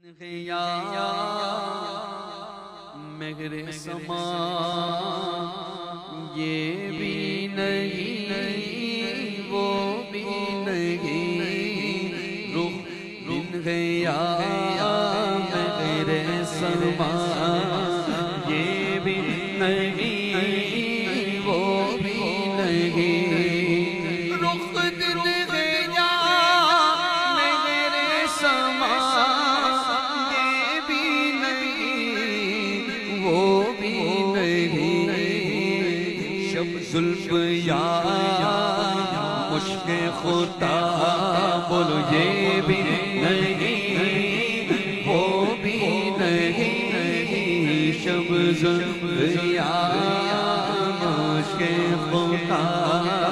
या मेरे समा ये भी नहीं वो भी नहीं रुख बिन गया मेरे समा ये भी नहीं वो भी नहीं रुख बिन गया मेरे समा जुल्फ या मुश्क खुदा बोलो ये भी नहीं वो भी नहीं शब जुल्फ या मुश्क खुदा